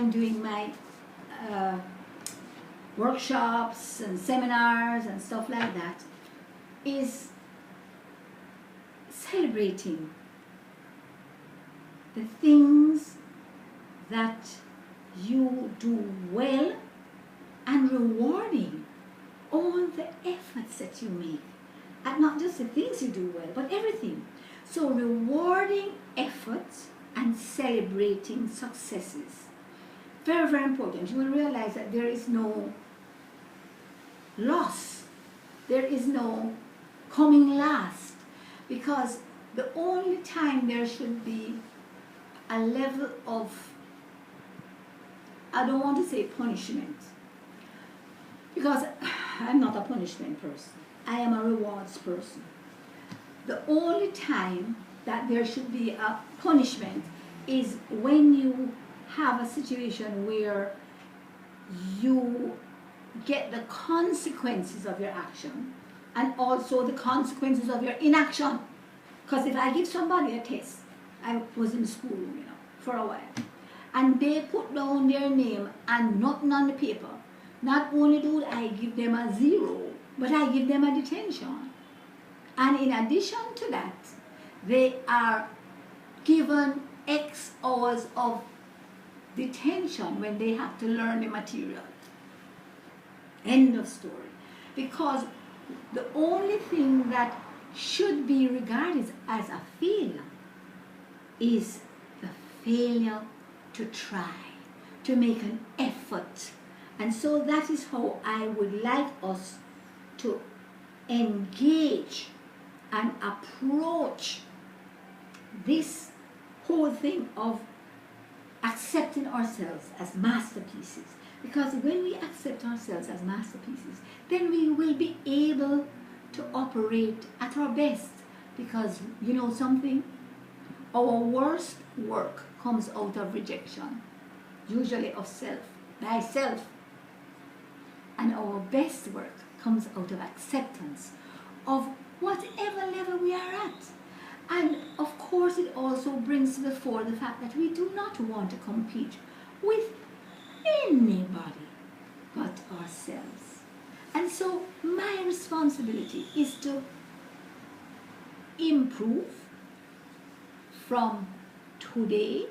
I'm doing my workshops and seminars and stuff like that, is celebrating the things that you do well and rewarding all the efforts that you make. And not just the things you do well, but everything. So rewarding efforts and celebrating successes. Very, very important. You will realize that there is no loss. There is no coming last. Because the only time there should be a level of, I don't want to say punishment, because I'm not a punishment person. I am a rewards person. The only time that there should be a punishment is when you have a situation where you get the consequences of your action and also the consequences of your inaction. Because if I give somebody a test, I was in school, for a while, and they put down their name and nothing on the paper, not only do I give them a 0, but I give them a detention. And in addition to that, they are given X hours of detention when they have to learn the material. End of story. Because the only thing that should be regarded as a failure is the failure to try, to make an effort. And so that is how I would like us to engage and approach this whole thing of accepting ourselves as masterpieces. Because when we accept ourselves as masterpieces, then we will be able to operate at our best. Because you know something? Our worst work comes out of rejection, usually of self, thyself. And our best work comes out of acceptance of whatever level we are at. And of course it also brings to the fore the fact that we do not want to compete with anybody but ourselves. And so my responsibility is to improve from today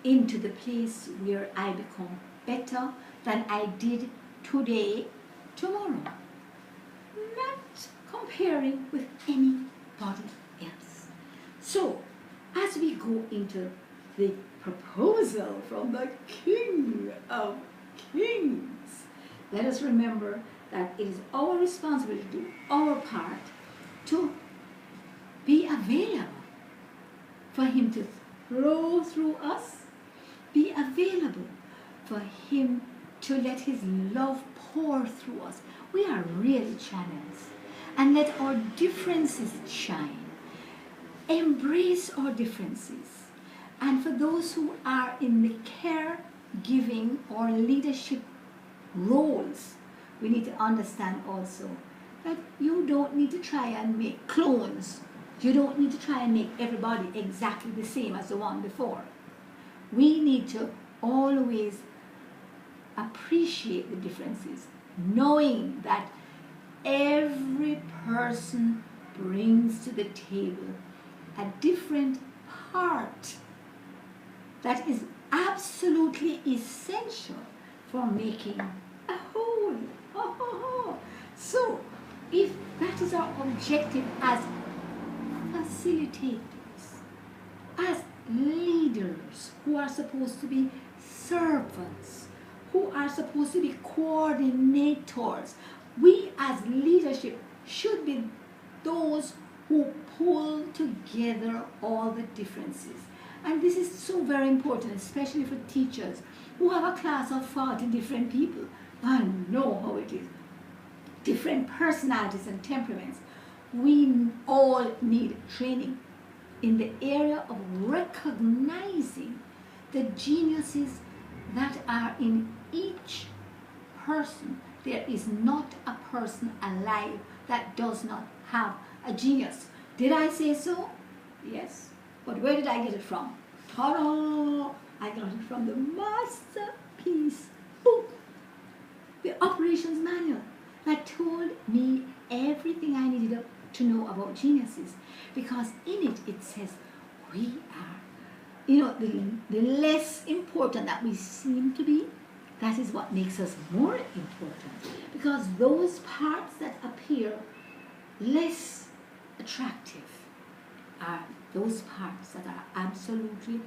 into the place where I become better than I did today, tomorrow. Not comparing with anybody else. So, as we go into the proposal from the King of Kings, let us remember that it is our responsibility to do our part to be available for Him to flow through us, be available for Him to let His love pour through us. We are really channels. And let our differences shine. Embrace our differences. And for those who are in the caregiving or leadership roles, we need to understand also that you don't need to try and make clones. You don't need to try and make everybody exactly the same as the one before. We need to always appreciate the differences, knowing that every person brings to the table a different part that is absolutely essential for making a whole. So, if that is our objective as facilitators, as leaders who are supposed to be servants, who are supposed to be coordinators, we as leadership should be those who pull together all the differences. And this is so very important, especially for teachers who have a class of 40 different people. I know how it is. Different personalities and temperaments. We all need training in the area of recognizing the geniuses that are in each person. There is not a person alive that does not have a genius. Did I say so? Yes. But where did I get it from? Ta-da! I got it from the Masterpiece book, the operations manual that told me everything I needed to know about geniuses. Because in it, it says we are, the less important that we seem to be, that is what makes us more important. Because those parts that appear less attractive are those parts that are absolutely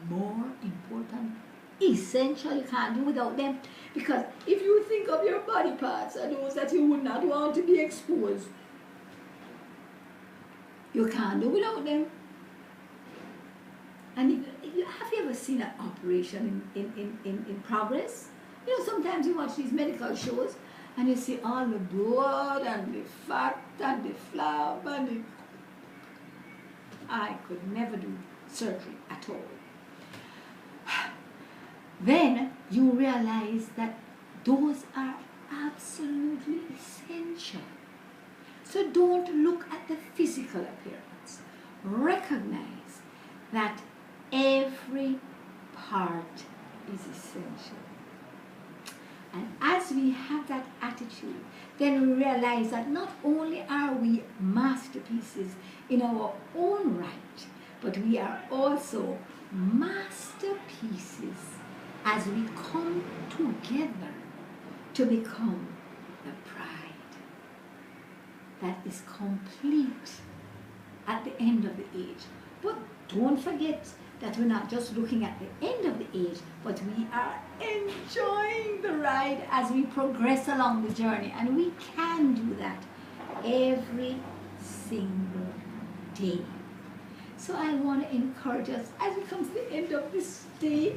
more important, essential. You can't do without them. Because if you think of your body parts are those that you would not want to be exposed, you can't do without them. And have you ever seen an operation in progress? Sometimes you watch these medical shows and you see all the blood and the fat and the flab and the... I could never do surgery at all. Then you realize that those are absolutely essential. So don't look at the physical appearance. Recognize that every part is essential. And as we have that attitude, then we realize that not only are we masterpieces in our own right, but we are also masterpieces as we come together to become the bride that is complete at the end of the age. But don't forget that we're not just looking at the end of the age, but we are enjoying the ride as we progress along the journey. And we can do that every single day. So I want to encourage us as we come to the end of this day,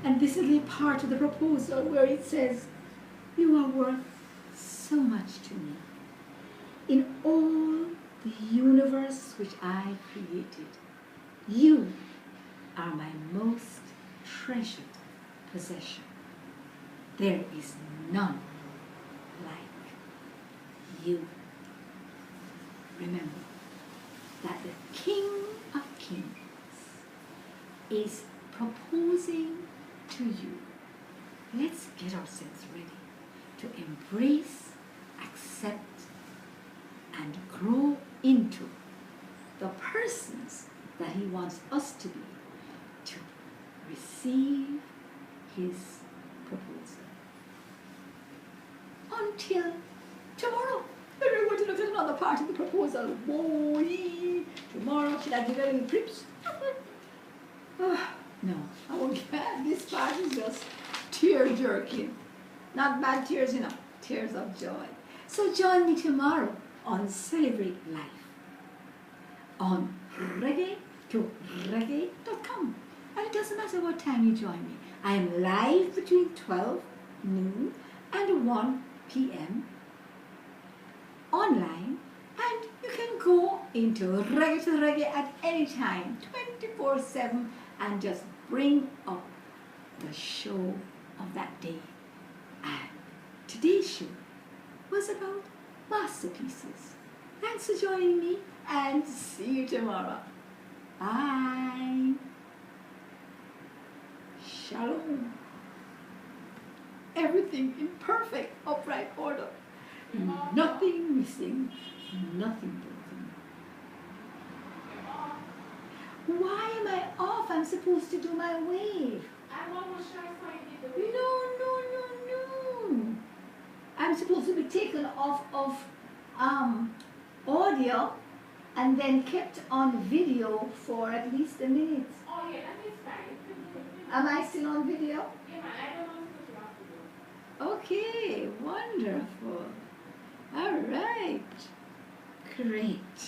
and this is the part of the proposal where it says, you are worth so much to me. In all the universe which I created, you are my most treasured possession. There is none like you. Remember that the King of Kings is proposing to you. Let's get ourselves ready to embrace, accept, and grow into the persons that he wants us to be, to receive his proposal. Until tomorrow, when we're going to look at another part of the proposal. Boy, tomorrow, should I give you a little trips? No, I won't get. This part is just tear-jerking. Not bad tears, tears of joy. So join me tomorrow on Celebrate Life on reggae to reggae.com. And it doesn't matter what time you join me. I am live between 12 noon and 1 p.m. online, and you can go into Reggae to Reggae at any time, 24/7, and just bring up the show of that day. And today's show was about masterpieces. Thanks for joining me, and see you tomorrow. Bye. Shalom. Everything in perfect upright order. Nothing missing, nothing broken. Why am I off? I'm supposed to do my wave. I'm almost sure I did the wave. No. I'm supposed to be taken off of audio and then kept on video for at least a minute. Oh yeah, that is fine. Am I still on video? Yeah, man, I don't know what you have to do. Okay, wonderful. All right. Great.